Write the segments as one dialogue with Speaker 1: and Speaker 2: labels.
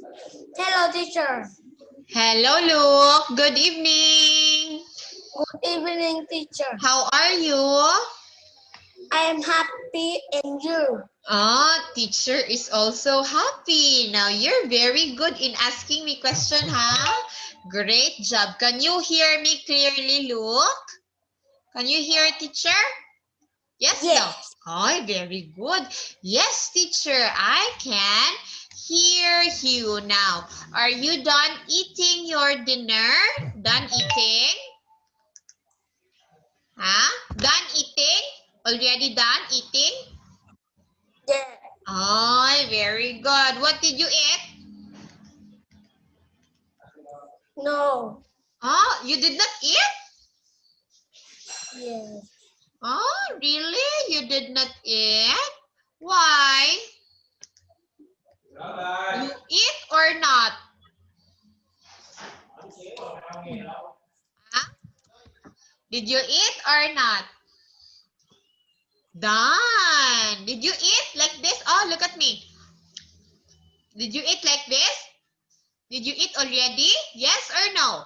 Speaker 1: Hello, teacher.
Speaker 2: Hello, Luke. Good evening.
Speaker 1: Good evening, teacher.
Speaker 2: How are you?
Speaker 1: I am happy and you.
Speaker 2: Teacher is also happy. Now, you're very good in asking me question, huh? Great job. Can you hear me clearly, Luke? Can you hear teacher? Yes, no?
Speaker 1: Yes.
Speaker 2: Oh, very good. Yes, teacher, I can hear you now. Are you done eating your dinner? Done eating? Huh? Done eating? Already done eating?
Speaker 1: Yes.
Speaker 2: Oh, very good. What did you eat?
Speaker 1: No.
Speaker 2: Oh, you did not eat?
Speaker 1: Yes.
Speaker 2: Oh, really? You did not eat? Why? You eat or not? Huh? Did you eat or not? Done. Did you eat like this? Oh, look at me. Did you eat like this? Did you eat already? Yes or no?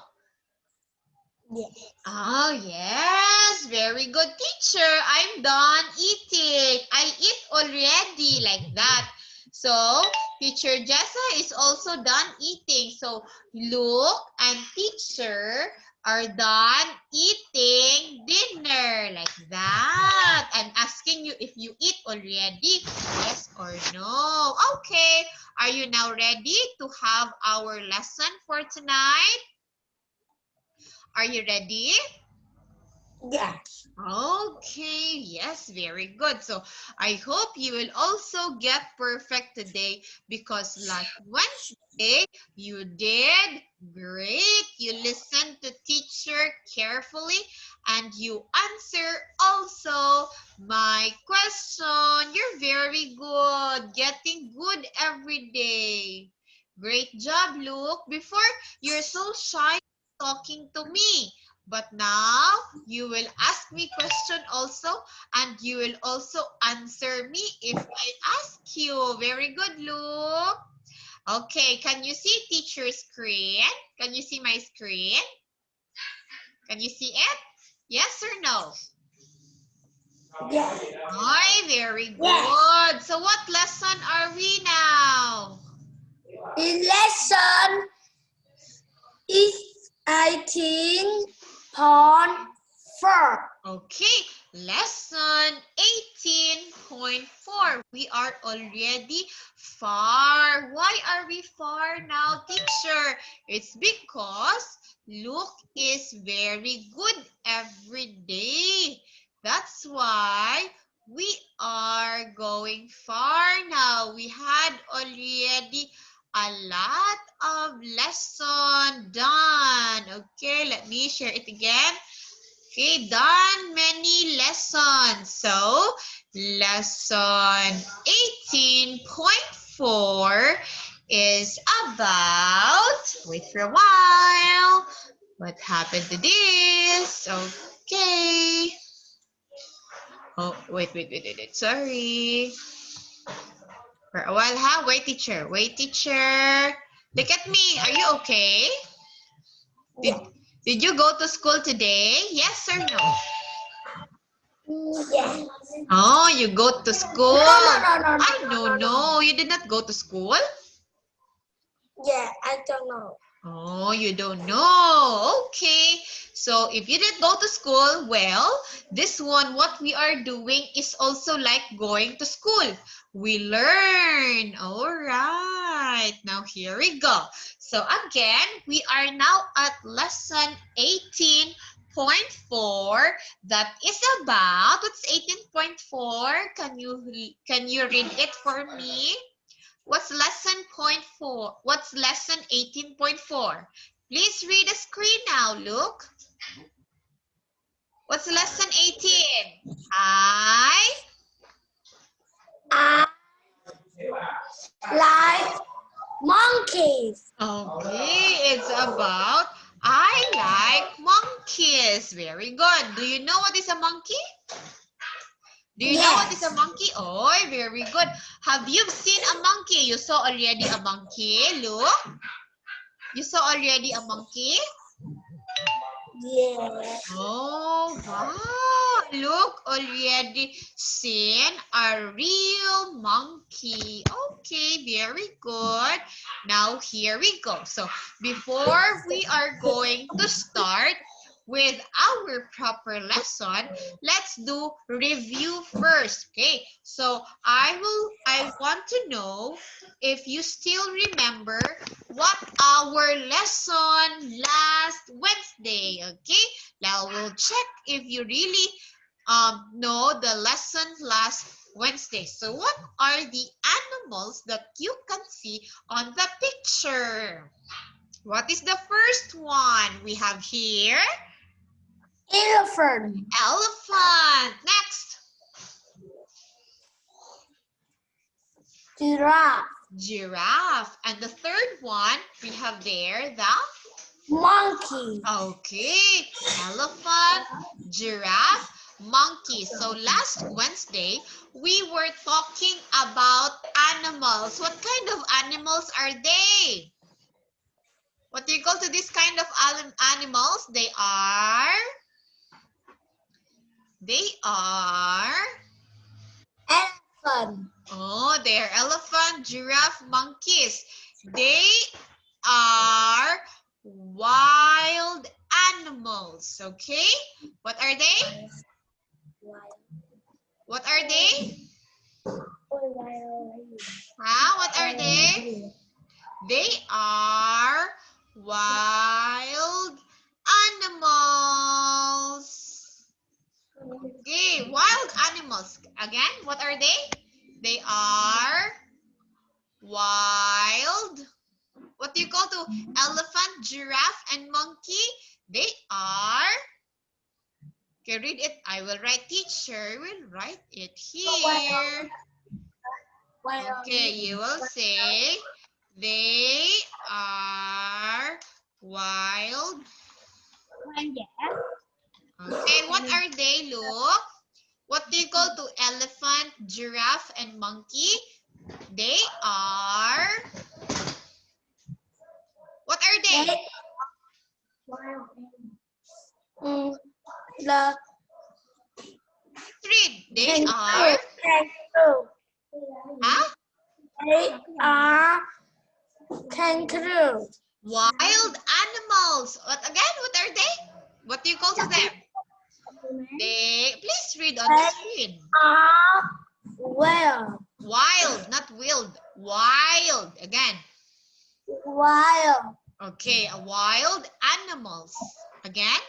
Speaker 1: Yes.
Speaker 2: Oh, yes. Very good, teacher. I'm done eating. I eat already like that. So, teacher Jessa is also done eating. So, Luke and teacher are done eating dinner like that. I'm asking you if you eat already, yes or no. Okay. Are you now ready to have our lesson for tonight? Are you ready?
Speaker 1: Yes.
Speaker 2: Okay, yes, very good. So I hope you will also get perfect today because last Wednesday you did great. You listened to teacher carefully and you answer also my question. You're very good, getting good every day. Great job, Luke. Before, you're so shy talking to me. But now you will ask me question also and you will also answer me if I ask you. Very good, Luke. Okay, can you see teacher's screen? Can you see my screen? Can you see it? Yes or no?
Speaker 1: Yes.
Speaker 2: Hi, very good.
Speaker 1: Yes.
Speaker 2: So what lesson are we now?
Speaker 1: The lesson is 18.4.
Speaker 2: Okay, lesson 18.4. We are already far. Why are we far now, teacher? It's because Luke is very good every day. That's why we are going far now. We had already a lot of lesson done. Okay, let me share it again. Okay, done many lessons. So, lesson 18.4 is about, wait for a while, what happened to this? Okay. Oh, wait, sorry. For a while, huh? Wait, teacher. Wait, teacher. Look at me. Are you okay? Did,
Speaker 1: Yes.
Speaker 2: did you go to school today? Yes or no?
Speaker 1: Yes.
Speaker 2: Oh, you go to school.
Speaker 1: No, no, no, no, no,
Speaker 2: I
Speaker 1: no,
Speaker 2: don't
Speaker 1: no, no.
Speaker 2: know. You did not go to school?
Speaker 1: Yeah, I don't know.
Speaker 2: Oh, you don't know. Okay. So if you didn't go to school, well, this one, what we are doing is also like going to school. We learn. All right. Now here we go. So again, we are now at lesson 18.4. That is about, what's 18.4? Can you read it for me? What's lesson point 4? What's lesson 18.4? Please read the screen now, look. What's lesson 18? I
Speaker 1: Like monkeys.
Speaker 2: Okay, it's about I like monkeys. Very good. Do you know what is a monkey? Do you know what is a monkey? Oh, very good. Have you seen a monkey? You saw already a monkey. Look. You saw already a monkey?
Speaker 1: Yeah.
Speaker 2: Oh, wow. Look, already seen a real monkey. Okay, very good. Now, here we go. So, before we are going to start with our proper lesson, let's do review first. Okay, so I want to know if you still remember what our lesson last Wednesday. Okay, now we'll check if you really know the lesson last Wednesday. So what are the animals that you can see on the picture? What is the first one we have here?
Speaker 1: Elephant.
Speaker 2: Elephant. Next.
Speaker 1: Giraffe.
Speaker 2: Giraffe. And the third one we have there, the
Speaker 1: Monkey.
Speaker 2: okay, elephant, giraffe, monkey. So last Wednesday, we were talking about animals. What kind of animals are they? What do you call to this kind of animals? They are
Speaker 1: Elephant.
Speaker 2: oh, they are elephant, giraffe, monkeys. They are wild animals. Okay, what are they? What are they? Huh? What are they? They are wild animals. Okay, wild animals. Again, what are they? They are wild. What do you call to elephant, giraffe, and monkey? They are. Okay, read it. I will write. Teacher will write it here. Okay, you will say they are wild. Okay, what are they, look? What do you call to elephant, giraffe, and monkey? They are... What are they?
Speaker 1: The
Speaker 2: Read. They are...
Speaker 1: kangaroo.
Speaker 2: Huh?
Speaker 1: They are kangaroo.
Speaker 2: Wild animals. What again? What are they? What do you call to them? They... Please read on the screen.
Speaker 1: Are well.
Speaker 2: Wild, not wild. Wild. Again.
Speaker 1: Wild.
Speaker 2: Okay, wild animals. Again.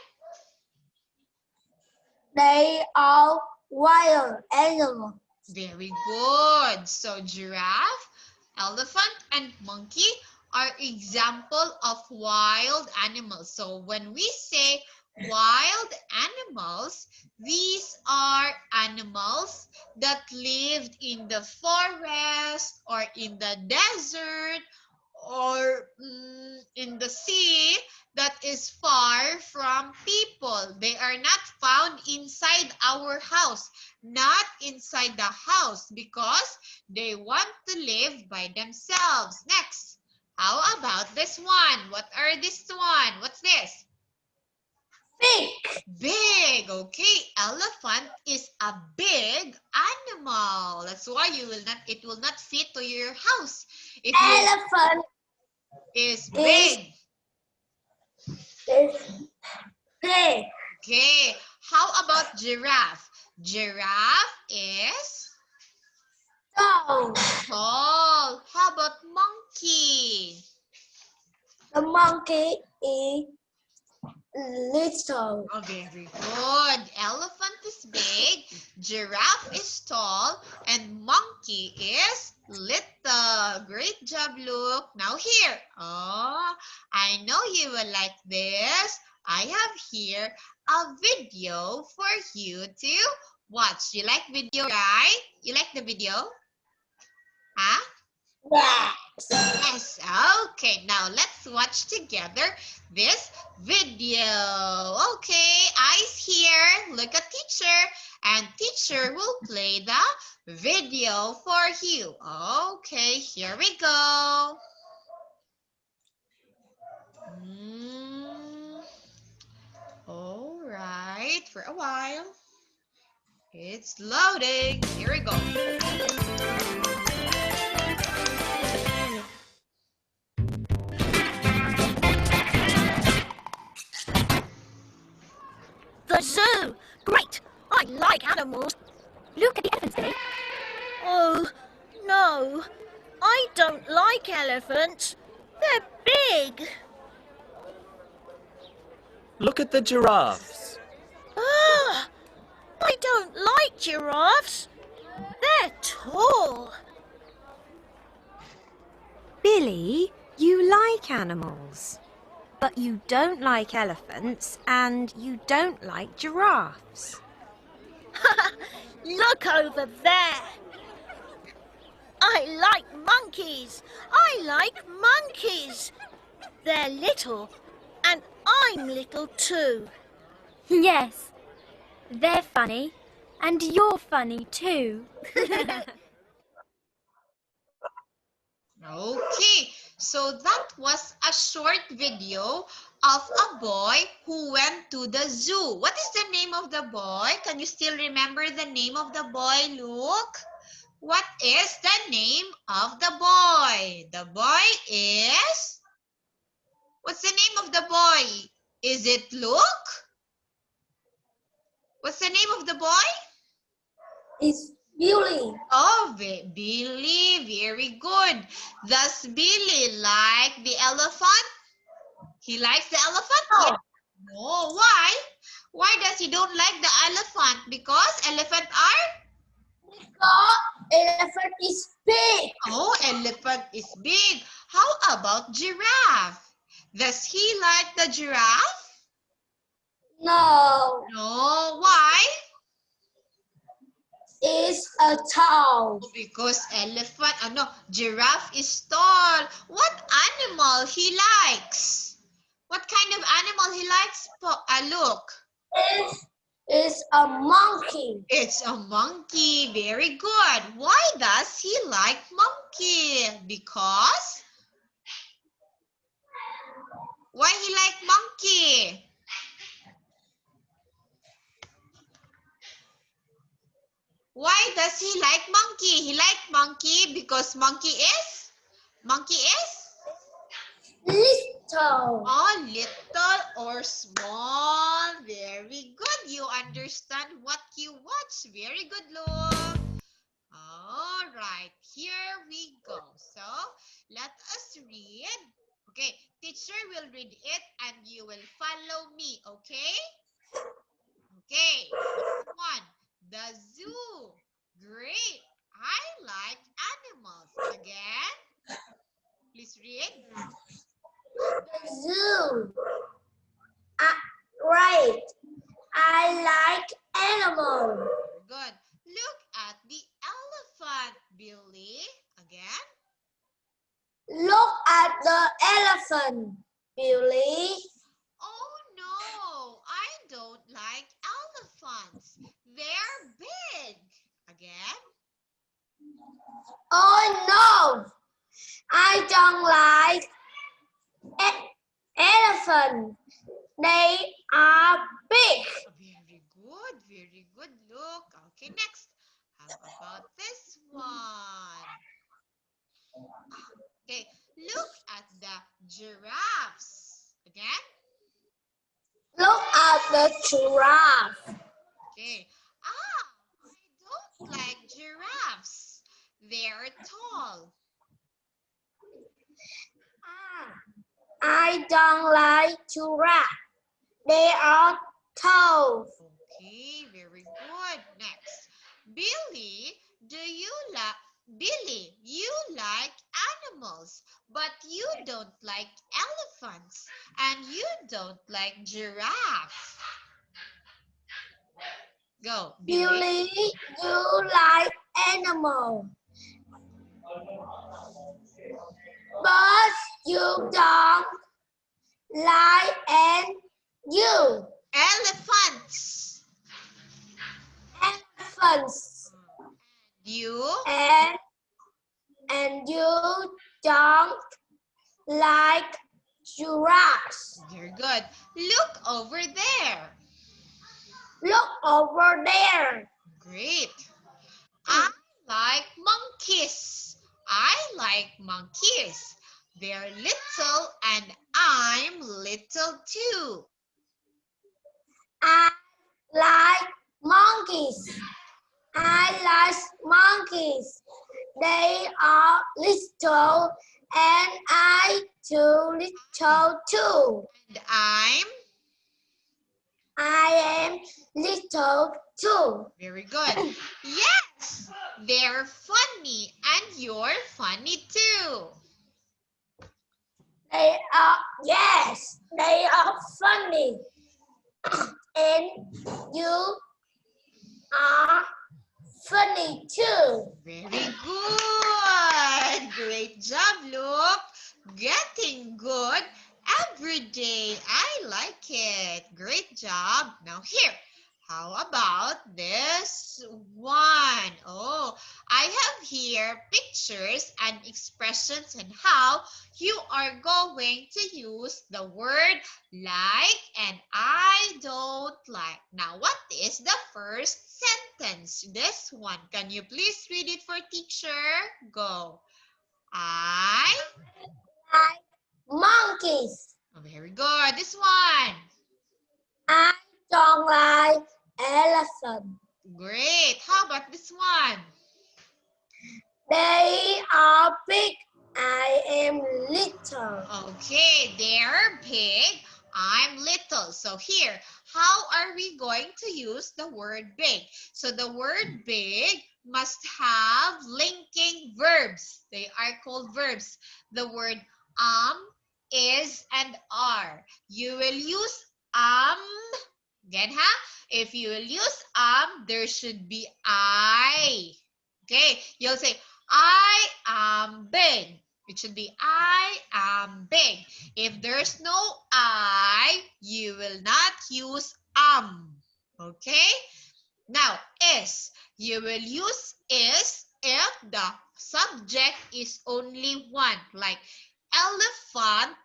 Speaker 1: They are wild animals.
Speaker 2: Very good. So giraffe, elephant, and monkey are example of wild animals. So when we say wild animals, these are animals that lived in the forest or in the desert or in the sea that is far from people. They are not found inside our house, not inside the house because they want to live by themselves. Next, how about this one? What are this one? What's this?
Speaker 1: Big.
Speaker 2: Big. Okay, elephant is a big animal. That's why it will not fit to your house. If you
Speaker 1: Elephant
Speaker 2: is big.
Speaker 1: is big.
Speaker 2: Okay, how about giraffe? Giraffe is
Speaker 1: Tall.
Speaker 2: tall. How about monkey?
Speaker 1: The monkey is little.
Speaker 2: Oh, very good. Elephant is big, giraffe is tall, and monkey is little. Great job, Luke. Now here. Oh, I know you will like this. I have here a video for you to watch. You like video, right? You like the video? Huh?
Speaker 1: Yeah.
Speaker 2: Yes, okay. Now let's watch together this video. Okay, eyes here. Look at teacher. And teacher will play the video for you. Okay, here we go. All right, for a while. It's loading. Here we go.
Speaker 3: The zoo! Great! I like animals. Look at the elephants, Billy. Oh, no. I don't like elephants. They're big.
Speaker 4: Look at the giraffes.
Speaker 3: Ah, I don't like giraffes. They're tall.
Speaker 5: Billy, you like animals, but you don't like elephants and you don't like giraffes.
Speaker 3: Look over there. I like monkeys. I like monkeys. They're little and I'm little too.
Speaker 6: Yes, they're funny, and you're funny too.
Speaker 2: Okay, so that was a short video of a boy who went to the zoo. What is the name of the boy? Can you still remember the name of the boy, Luke? What is the name of the boy? The boy is... What's the name of the boy? Is it Luke? What's the name of the boy?
Speaker 1: It's Billy.
Speaker 2: Oh, Billy, very good. Does Billy like the elephant? He likes the elephant?
Speaker 1: No.
Speaker 2: Yes. No, why? Why does he don't like the elephant? Because elephant are?
Speaker 1: Because elephant is big.
Speaker 2: Oh, elephant is big. How about giraffe? Does he like the giraffe?
Speaker 1: No,
Speaker 2: No, why?
Speaker 1: it's a tall.
Speaker 2: Because elephant, no, giraffe is tall. What animal he likes? What kind of animal he likes? Look.
Speaker 1: It's a monkey.
Speaker 2: It's a monkey. Very good. Why does he like monkey? Because? Why he like monkey? Why does he like monkey? He like monkey because monkey is? Monkey is?
Speaker 1: Little.
Speaker 2: Oh, little or small. Very good. You understand what you watch. Very good, Luke. All right. Here we go. So, let us read. Okay. Teacher will read it and you will follow me. Okay? Okay. First one. The zoo. Great. I like animals. Again. Please read.
Speaker 1: The zoo. Right. I like animals.
Speaker 2: Good. Look at the elephant, Billy. Again.
Speaker 1: Look at the elephant, Billy.
Speaker 2: Oh no, I don't like elephants. They're big. Again.
Speaker 1: Oh no, I don't like elephants. They are big.
Speaker 2: Very good. Look. Okay, next. How about this one? Okay, look at the giraffes. Again.
Speaker 1: Look at the giraffe.
Speaker 2: Okay. I don't like giraffes. They're tall.
Speaker 1: I don't like giraffe. They are tall.
Speaker 2: Okay, very good. Next. Billy, Billy, you like animals, but you don't like elephants and you don't like giraffes. Go, Billy.
Speaker 1: Billy, you like animals. but you don't like and you.
Speaker 2: Elephants.
Speaker 1: Elephants.
Speaker 2: You.
Speaker 1: And you don't like giraffes.
Speaker 2: Very good. Look over there.
Speaker 1: Look over there.
Speaker 2: Great. I like monkeys. I like monkeys. They're little and I'm little too.
Speaker 1: I like monkeys. I like monkeys. They are little and I too little too.
Speaker 2: And
Speaker 1: I am little too.
Speaker 2: very good. Yes, they're funny and you're funny too.
Speaker 1: Yes, they are funny. And you are funny too.
Speaker 2: Very good. Great job, Luke. Getting good every day. I like it. Great job. Now here, how about this one? Oh, I have here pictures and expressions and how you are going to use the word like and I don't like. Now, what is the first sentence? This one. Can you please read it for teacher? Go. I.
Speaker 1: Like monkeys.
Speaker 2: Oh, very good. This one.
Speaker 1: I don't like elephants.
Speaker 2: Great. How about this one?
Speaker 1: They are big. I am little.
Speaker 2: Okay, they're big. I'm little. So here, how are we going to use the word big? So the word big must have linking verbs. They are called verbs. The word is, and are. You will use again, if you will use there should be I. Okay, you'll say, I am big. It should be, I am big. If there's no I, you will not use Okay? Now, is. You will use is if the subject is only one. Like, elephant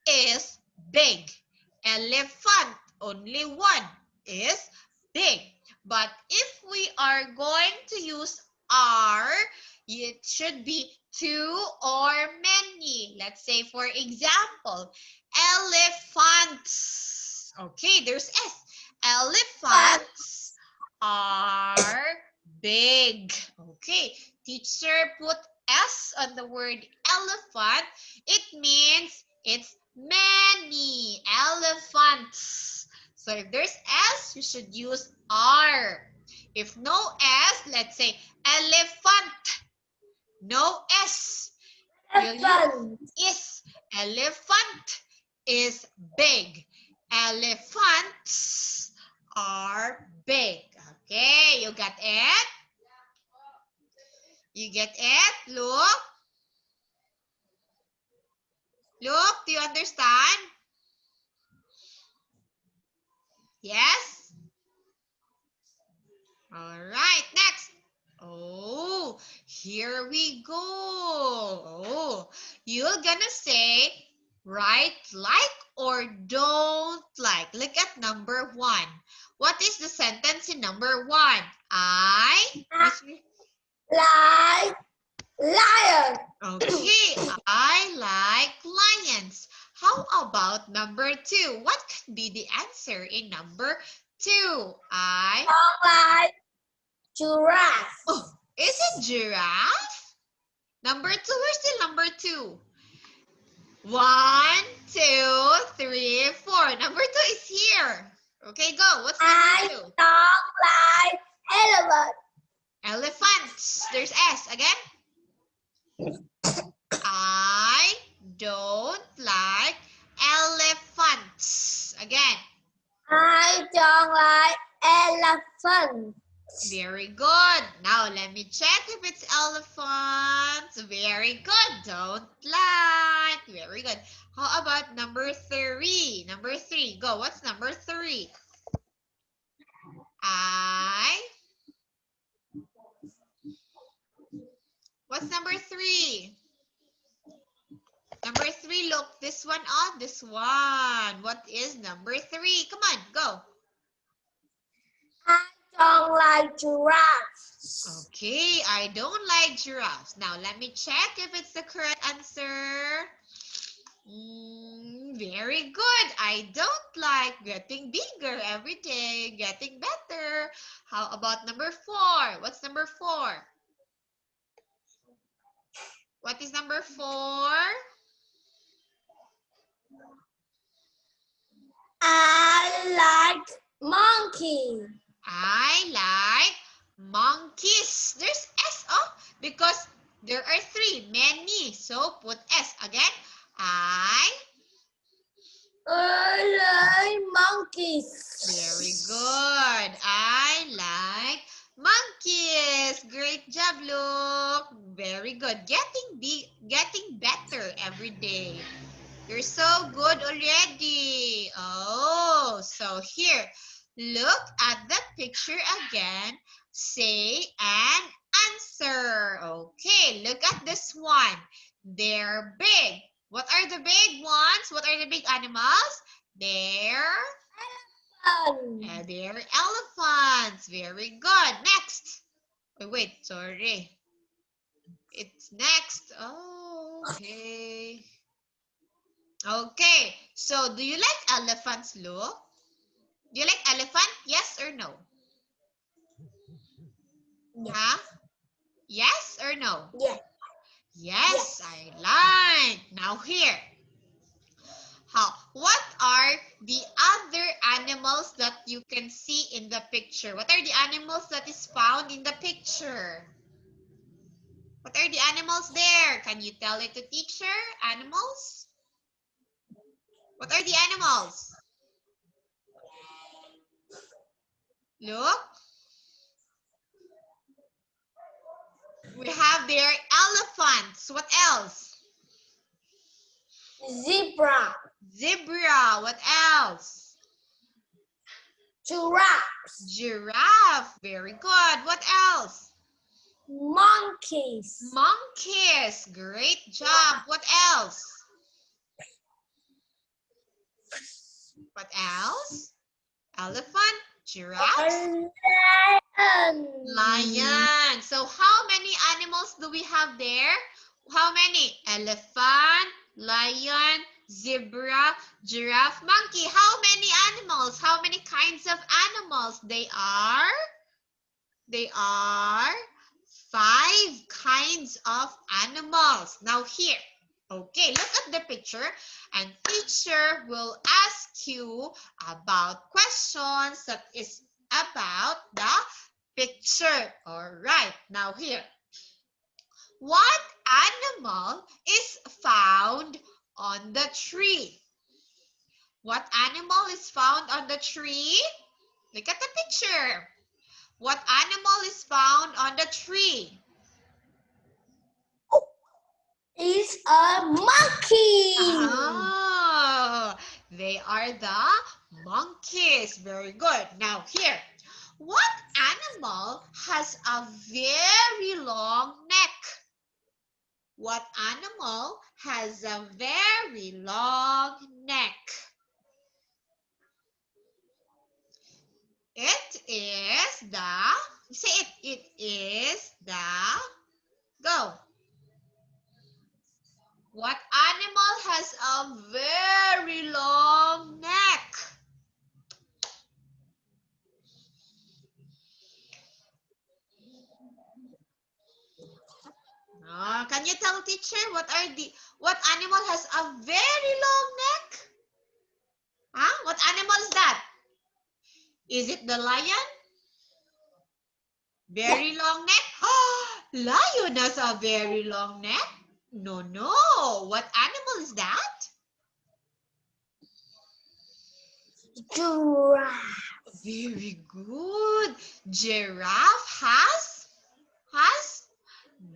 Speaker 2: is big. Elephant, only one, is big. But if we are going to use are, it should be two or many. Let's say, for example, elephants. Okay, there's S. Elephants are big. Okay, teacher put S on the word elephant. It means it's many elephants. So if there's S, you should use are. If no S, let's say elephant. No S. You'll use
Speaker 1: Elephant.
Speaker 2: is. Elephant is big. Elephants are big. Okay, you got it? You get it? Look. Look, do you understand? Yes? All right, next. Oh, here we go. Oh, you're gonna say, right, like or don't like. Look at number 1. What is the sentence in number 1? I
Speaker 1: Like lion.
Speaker 2: Okay, I like lions. How about number 2? What could be the answer in number 2? I
Speaker 1: Don't like giraffe.
Speaker 2: Oh, is it giraffe? Number 2, where's the number 2? 1, 2, 3, 4. Number 2 is here. Okay, go. What's
Speaker 1: I
Speaker 2: number 2?
Speaker 1: don't like elephant.
Speaker 2: Elephants. There's S again. I don't like elephants. Again.
Speaker 1: I don't like elephant.
Speaker 2: Very good. Now let me check if it's elephants. Very good. Don't like. Very good. How about number 3? Number 3. Go. What's number 3? What's number 3? Number 3, look. This one on this one. What is number 3? Come on, go.
Speaker 1: I don't like giraffes.
Speaker 2: Okay, I don't like giraffes. Now, let me check if it's the correct answer. Very good. I don't like getting bigger every day, getting better. How about number 4? What's number 4? What is number 4?
Speaker 1: I like monkey.
Speaker 2: I like monkeys. There's S, because there are 3, many. So put S again. I
Speaker 1: like monkeys.
Speaker 2: Very good. I like monkeys. Great job, Luke. Very good. Getting better every day. You're so good already. Oh, so here, look at the picture again. Say and answer. Okay, look at this one. They're big. What are the big ones? What are the big animals? They're elephants. Very good. Next. Oh, wait, sorry. It's next. Oh, okay. Okay, so do you like elephants, Luke? Do you like elephant? Yes or no?
Speaker 1: Yes.
Speaker 2: Huh? Yes or no?
Speaker 1: Yes.
Speaker 2: Yes, I like. Now here. What are the other animals that you can see in the picture? What are the animals that is found in the picture? What are the animals there? Can you tell it to teacher? Animals? What are the animals? Look. We have there elephants. What else?
Speaker 1: Zebra.
Speaker 2: Zebra. What else?
Speaker 1: Giraffes.
Speaker 2: Giraffe. Very good. What else?
Speaker 1: Monkeys.
Speaker 2: Monkeys. Great job. What else? What else? Elephant. Giraffe. Lion. So how many animals do we have there? How many? Elephant, lion, zebra, giraffe, monkey. How many animals? How many kinds of animals? They are 5 kinds of animals. Now here. Okay, look at the picture and teacher will ask you about questions that is about the picture. All right, now here. What animal is found on the tree? What animal is found on the tree? Look at the picture. What animal is found on the tree?
Speaker 1: It's a monkey.
Speaker 2: Oh, they are the monkeys. Very good. Now here, what animal has a very long neck? What animal has a very long neck? It is the, say it is the, go. What animal has a very long neck? Can you tell teacher what animal has a very long neck? What animal is that? Is it the lion? Very long neck? Lion has a very long neck? No. What animal is that?
Speaker 1: Giraffe.
Speaker 2: Very good. Giraffe has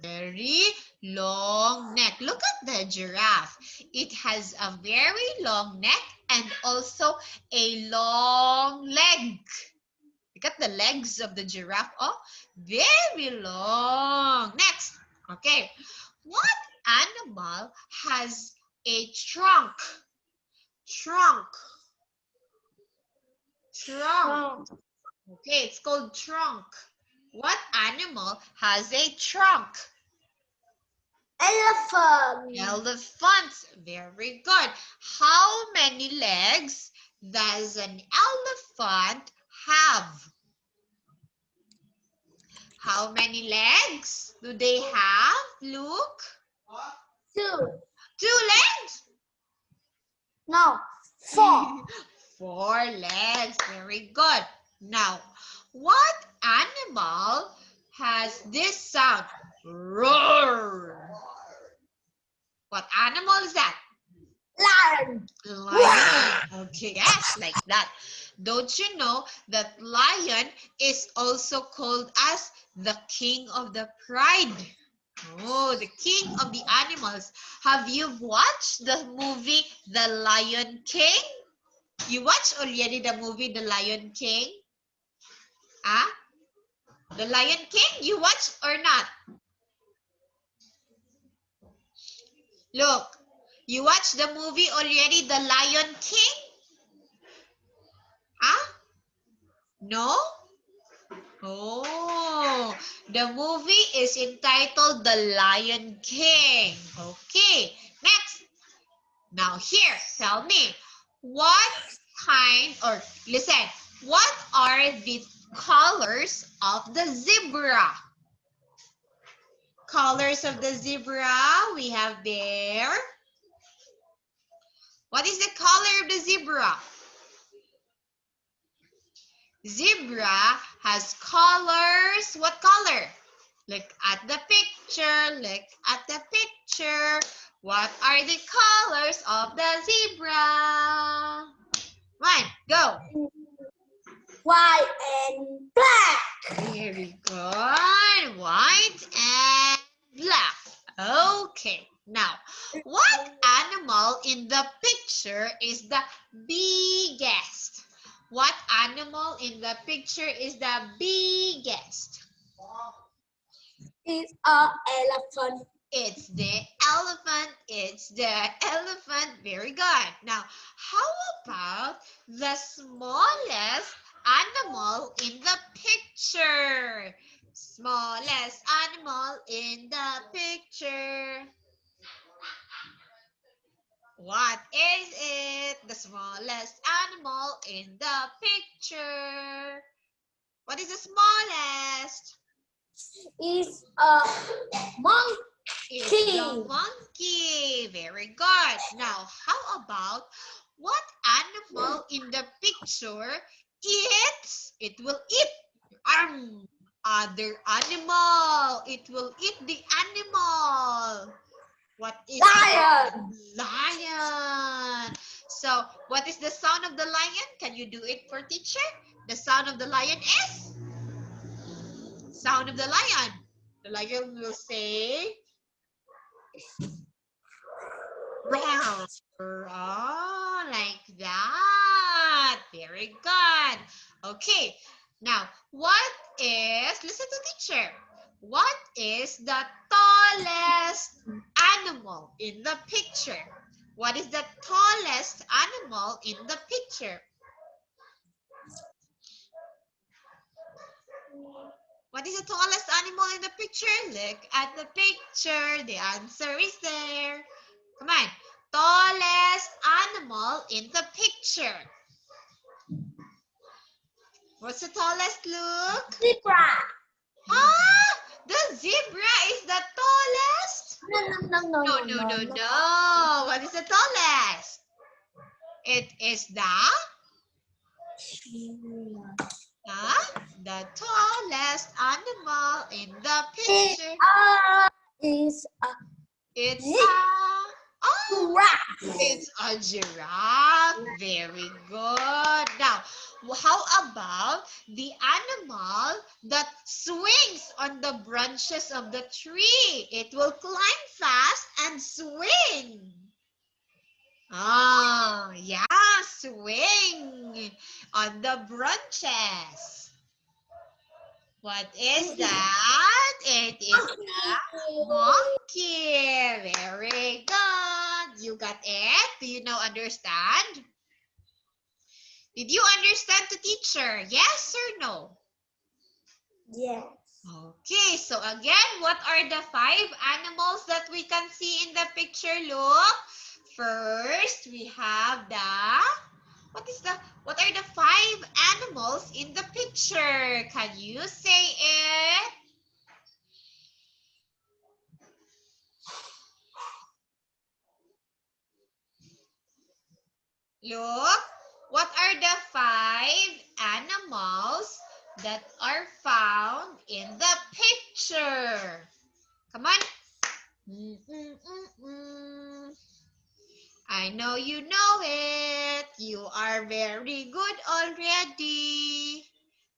Speaker 2: very long neck. Look at the giraffe. It has a very long neck and also a long leg. Look at the legs of the giraffe. Oh, very long. Next. Okay. What animal has a trunk? Trunk. Trunk. Okay, it's called trunk. What animal has a trunk?
Speaker 1: Elephant.
Speaker 2: Elephants. Very good. How many legs does an elephant have? How many legs do they have, Luke?
Speaker 1: 2.
Speaker 2: 2 legs?
Speaker 1: No. 4.
Speaker 2: 4 legs. Very good. Now, what animal has this sound? Roar. What animal is that?
Speaker 1: Lion.
Speaker 2: Lion. Okay, yes, like that. Don't you know that lion is also called as the king of the pride? Oh, the king of the animals. Have you watched the movie The Lion King? You watched already the movie The Lion King? Ah? The Lion King? You watched or not? Look, you watched the movie already, The Lion King? Ah? No? Oh, the movie is entitled The Lion King. Okay, next. Now here, tell me, what kind, or listen, what are the colors of the zebra? Colors of the zebra we have there. What is the color of the zebra? Zebra has colors. What color? Look at the picture. Look at the picture. What are the colors of the zebra? One, go.
Speaker 1: White and black.
Speaker 2: Very good. White and black. Okay. Now, what animal in the picture is the biggest? What animal in the picture is the biggest?
Speaker 1: It's an elephant.
Speaker 2: It's the elephant. It's the elephant. Very good. Now, how about the smallest animal in the picture? Smallest animal in the picture. What is it? The smallest animal in the picture. What is the smallest?
Speaker 1: It's a monkey.
Speaker 2: It's the monkey. Very good. Now, how about what animal in the picture eats? It will eat other animal. It will eat the animal. What is
Speaker 1: Lion.
Speaker 2: it? Lion. So, what is the sound of the lion? Can you do it for teacher? The sound of the lion is? Sound of the lion. The lion will say, roar. Oh, like that. Very good. Okay. Now, what is, listen to teacher. What is the tallest animal in the picture? What is the tallest animal in the picture? What is the tallest animal in the picture? Look at the picture. The answer is there. Come on. Tallest animal in the picture. What's the tallest, Luke?
Speaker 1: Zebra.
Speaker 2: Ah, the zebra is the tallest? No. What is the tallest? It is the tallest animal in the picture.
Speaker 1: It's a
Speaker 2: It's
Speaker 1: giraffe.
Speaker 2: it's a giraffe. Very good. Now, how about the animal that swings on the branches of the tree? It will climb fast and swing. Ah, yeah, swing on the branches. What is that? It is a monkey. Very good. You got it? Do you now understand? Did you understand the teacher? Yes or no?
Speaker 1: Yes.
Speaker 2: Okay, so again, what are the 5 animals that we can see in the picture? Look. First, we have the... What are the 5 animals in the picture? Can you say it? Look, what are the 5 animals that are found in the picture? Come on. I know you know it. You are very good already.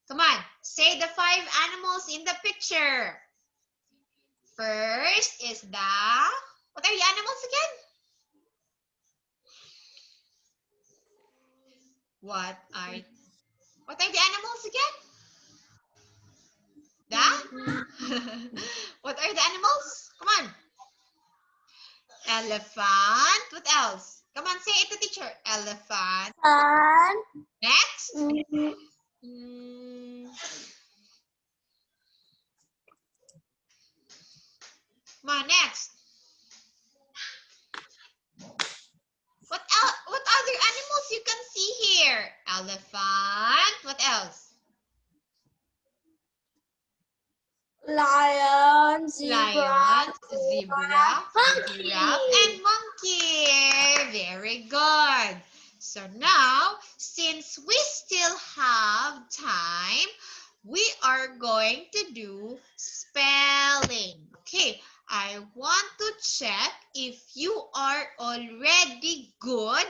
Speaker 2: Come on, say the 5 animals in the picture. First is what are the animals again? What are the animals again? What are the animals? Come on. Elephant. What else? Come on, say it to teacher. Elephant. Next. Come on, next. What else? What other animals you can see here? Elephant. What else?
Speaker 1: Lion,
Speaker 2: Lion, zebra,
Speaker 1: monkey.
Speaker 2: giraffe, and monkey. Very good. So now, since we still have time, we are going to do spelling. Okay, I want to check if you are already good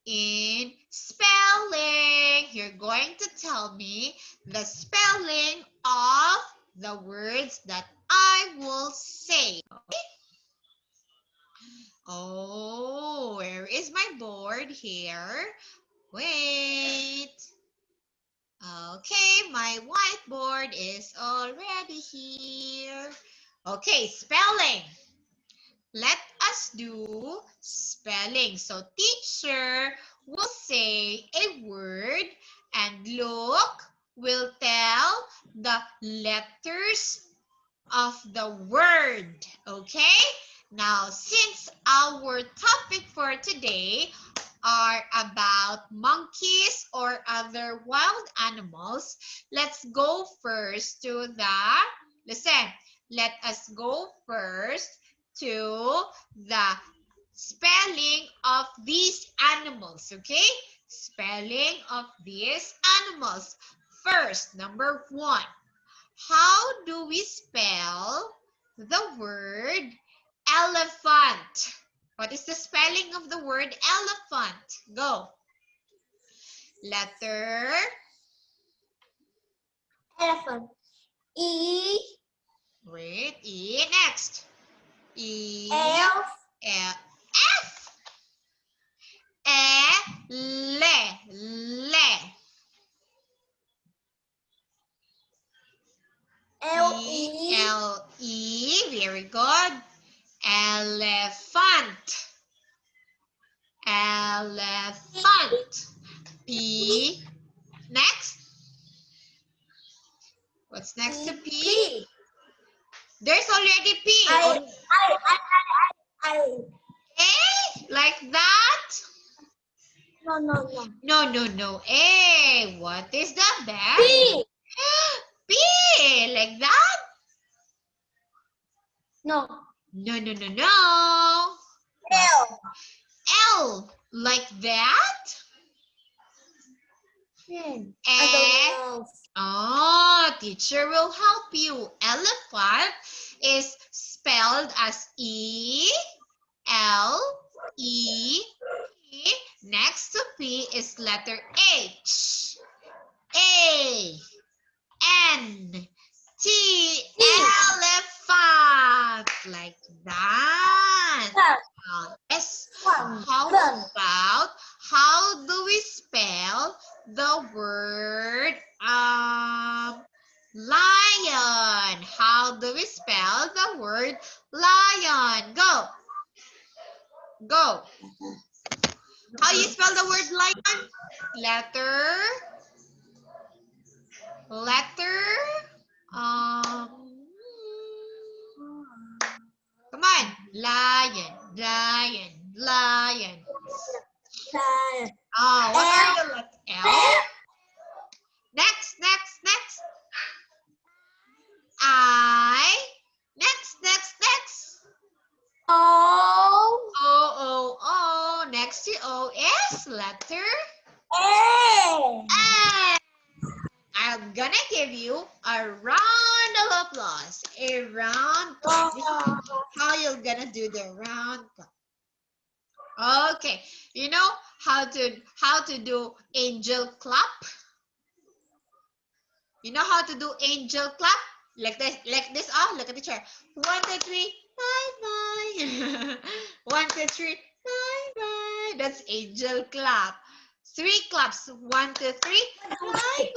Speaker 2: in spelling. You're going to tell me the spelling of the words that I will say. Okay? Oh, where is my board here? Wait. Okay, my whiteboard is already here. Okay, spelling. Let us do spelling. So teacher will say a word and Luke will tell the letters of the word. Okay? Now, since our topic for today are about monkeys or other wild animals, let's go first to let us go first to the spelling of these animals, okay? Spelling of these animals. First, number 1. How do we spell the word elephant? What is the spelling of the word elephant? Go. Letter.
Speaker 1: Elephant. E.
Speaker 2: Wait. E. Next. E.
Speaker 1: F.
Speaker 2: F. Le.
Speaker 1: L. E.
Speaker 2: L-E. Very good. Elephant. Elephant. P. Next. What's next to P?
Speaker 1: P.
Speaker 2: There's already P.
Speaker 1: I.
Speaker 2: A? Like that?
Speaker 1: No.
Speaker 2: A. What is that, Beth?
Speaker 1: P.
Speaker 2: P. Like that?
Speaker 1: No.
Speaker 2: No.
Speaker 1: L.
Speaker 2: L. Like that?
Speaker 1: I don't know.
Speaker 2: Oh, teacher will help you. Elephant is spelled as E, L, E, P. Next to P is letter H. like that. Yes. How about, how do we spell the word lion? How do we spell the word lion? Go. Go. How you spell the word lion? Letter. Come on. Lion. Oh, what are the letters? L. Next. I. Next. O. Next to O is letter A. I'm gonna give you a round of applause. A round clap. This is how you're gonna do the round clap. Okay, you know how to do angel clap? You know how to do angel clap? Like this. Oh, look at the chair. 1, 2, 3, bye. 1, 2, 3, bye. That's angel clap. 3 claps. 1, 2, 3, bye.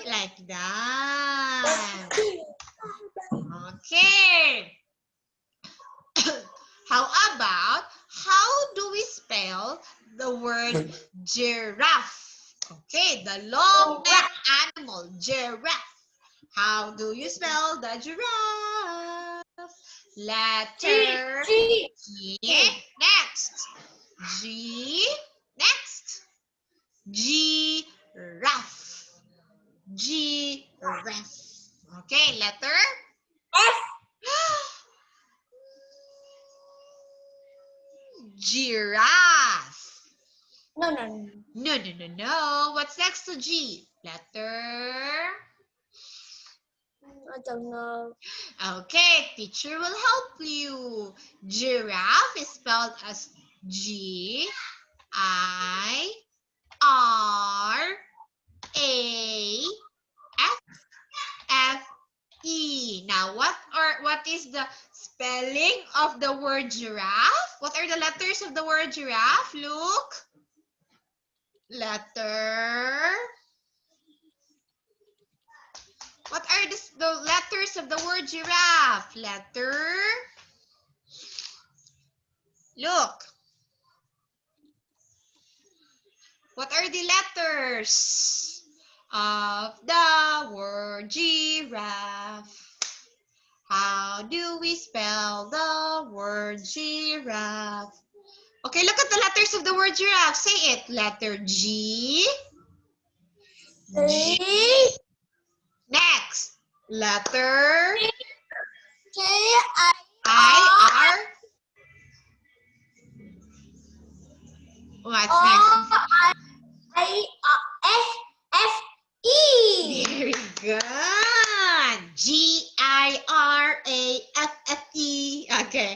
Speaker 2: Like that. Okay. How about, how do we spell the word giraffe? Okay, the long neck animal, giraffe. How do you spell the giraffe? Letter G. Next. G. Next. Giraffe. Giraffe. Okay, letter
Speaker 1: F.
Speaker 2: Giraffe.
Speaker 1: No.
Speaker 2: No. What's next to G? Letter.
Speaker 1: I don't know.
Speaker 2: Okay, teacher will help you. Giraffe is spelled as Giraffe. Now, what is the spelling of the word giraffe? What are the letters of the word giraffe? Look. Letter. What are the letters of the word giraffe? Letter. Look. What are the letters of the word giraffe? How do we spell the word giraffe? Okay, look at the letters of the word giraffe. Say it. Letter G. G. Next. Letter I. R. What's next?
Speaker 1: F-E.
Speaker 2: Very good. Giraffe. Okay.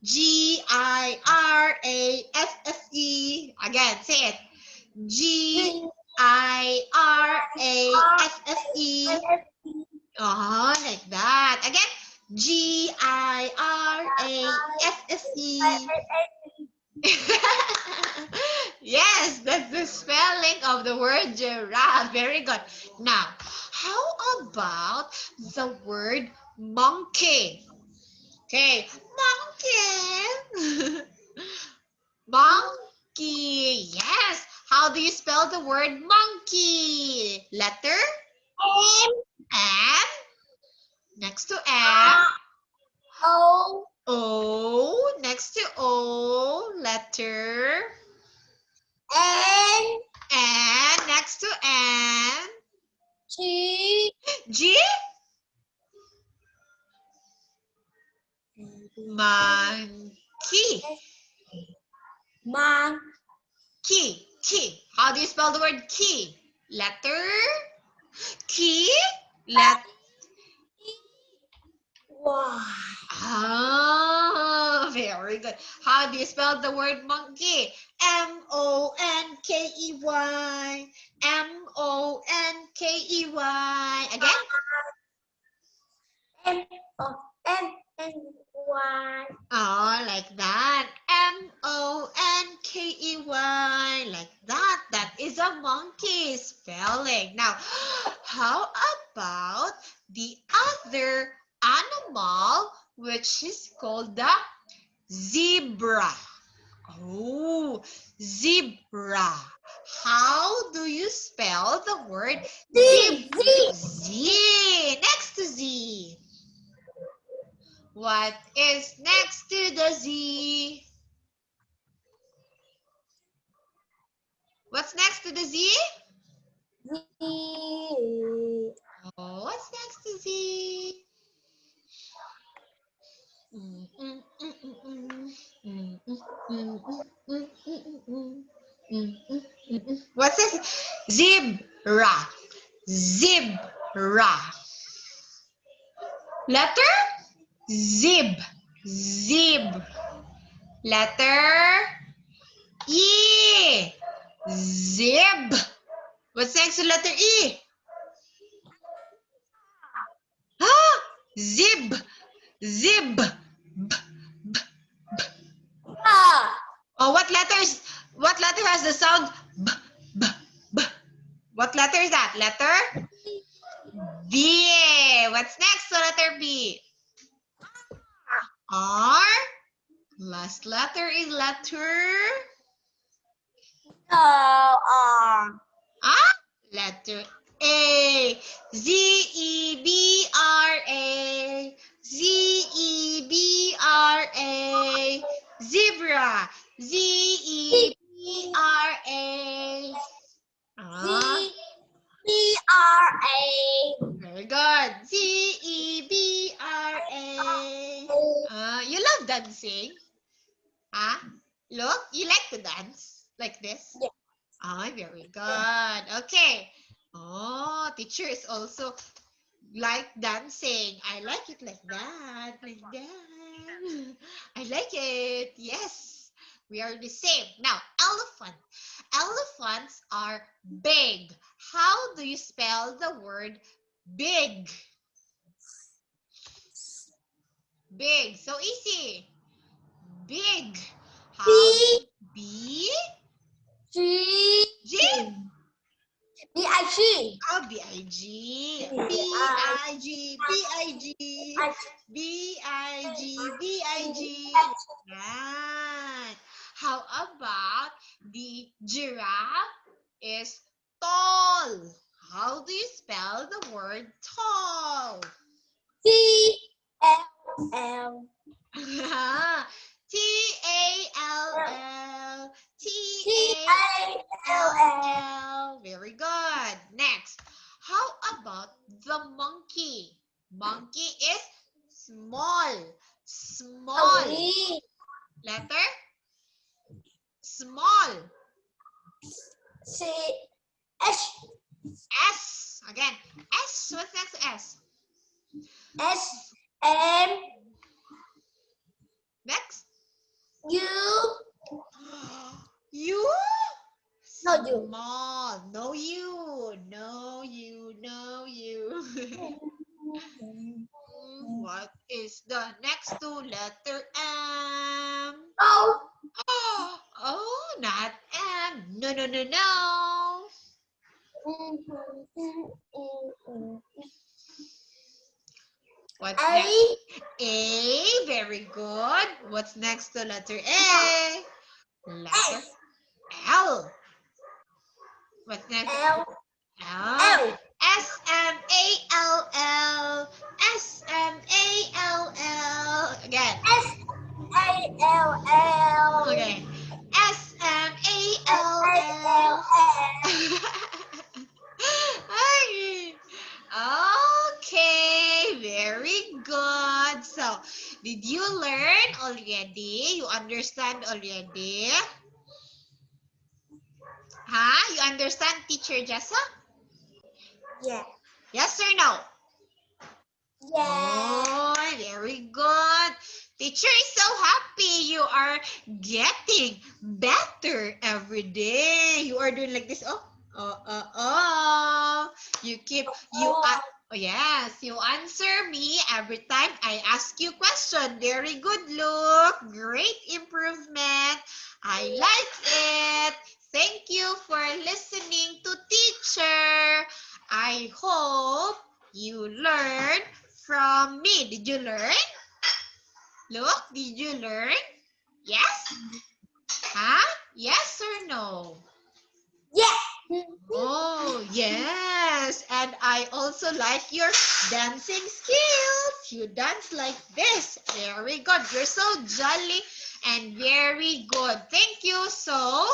Speaker 2: Giraffe. Again, say it. Giraffe. Oh, like that. Again. Giraffe. Yes, that's the spelling of the word giraffe. Very good. Now, how about the word monkey? Okay, monkey. Monkey. Yes. How do you spell the word monkey? Letter M. Next to M. O. Next to O. Letter
Speaker 1: N.
Speaker 2: N. Next to N.
Speaker 1: G.
Speaker 2: G. Monkey. Key. How do you spell the word key? Letter key.
Speaker 1: Y.
Speaker 2: Oh, very good. How do you spell the word monkey? Monkey. Monkey. Again?
Speaker 1: M-O-N-N-Y. Y.
Speaker 2: Oh, like that. Monkey. Like that. That is a monkey spelling. Now, how about the other animal, which is called the zebra? Oh, zebra. How do you spell the word
Speaker 1: Z.
Speaker 2: Z. Next to Z. What is next to the Z? What's next to the Z?
Speaker 1: Z.
Speaker 2: Oh, what's next to Z? What's this? Zebra. Zebra. Letter? Zib. Zib. Letter E. Zib. What's next to letter E? Ah, zib. Zib. Oh, what letter has the sound b, b, b? What letter is that? Letter B. What's next to letter B? R. Last letter is letter
Speaker 1: R.
Speaker 2: letter A. Zebra. Zebra. Zebra. Zebra.
Speaker 1: Z-E-B-R-A.
Speaker 2: Very good. Zebra. You love dancing? Huh? Look, you like to dance like this?
Speaker 1: Yes.
Speaker 2: Ah, very good. Okay. Oh, teacher is also like dancing. I like it like that. Like that. I like it. Yes. We are the same. Now, elephant. Elephants are big. How do you spell the word big? Big. So easy. Big. How? B.
Speaker 1: G.
Speaker 2: G.
Speaker 1: B-I-G.
Speaker 2: Oh, B-I-G.
Speaker 1: B-I-G.
Speaker 2: B-I-G. B-I-G. B-I-G. Right. How about the giraffe is tall? How do you spell the word tall?
Speaker 1: T-L-L.
Speaker 2: T-A-L-L.
Speaker 1: T-A-L-L.
Speaker 2: Very good. Next, how about the monkey? Monkey is small. Small.
Speaker 1: Oh,
Speaker 2: Letter? Small.
Speaker 1: C-S.
Speaker 2: S. Again. S. What's next to S?
Speaker 1: S-M.
Speaker 2: Next.
Speaker 1: U.
Speaker 2: You?
Speaker 1: No, you.
Speaker 2: Small. No you. No you. No you. What is the next to letter M?
Speaker 1: Oh.
Speaker 2: Oh, not M. No, no, no, no. What's next? A. Very good. What's next to letter A? Letter L. What's next?
Speaker 1: L.
Speaker 2: L. S-M-A-L-L. S-M-A-L-L. Again.
Speaker 1: S-A-L-L.
Speaker 2: Okay. S-M-A-L-L. Okay, very good. So, did you learn already? You understand already? Huh? You understand, Teacher Jessa?
Speaker 1: Yeah.
Speaker 2: Yes or no?
Speaker 1: Yeah.
Speaker 2: Oh, very good. Teacher is so happy you are getting better every day. You are doing like this. Oh. You Oh, yes, you answer me every time I ask you question. Very good, Luke. Great improvement. I like it. Thank you for listening to teacher. I hope you learn from me. Did you learn? Look, did you learn? Yes? Huh? Yes or no?
Speaker 1: Yes.
Speaker 2: Oh, yes. And I also like your dancing skills. You dance like this. Very good. You're so jolly and very good. Thank you. So,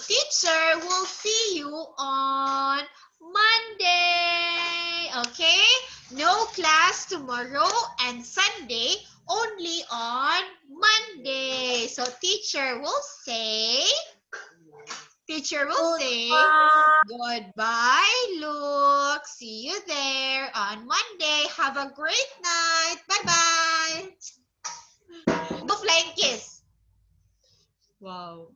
Speaker 2: teacher, we'll see you on Monday. Okay? No class tomorrow and Sunday, only on Monday. So, teacher will say, goodbye, Luke. See you there on Monday. Have a great night. Bye-bye. Go flying kiss. Wow.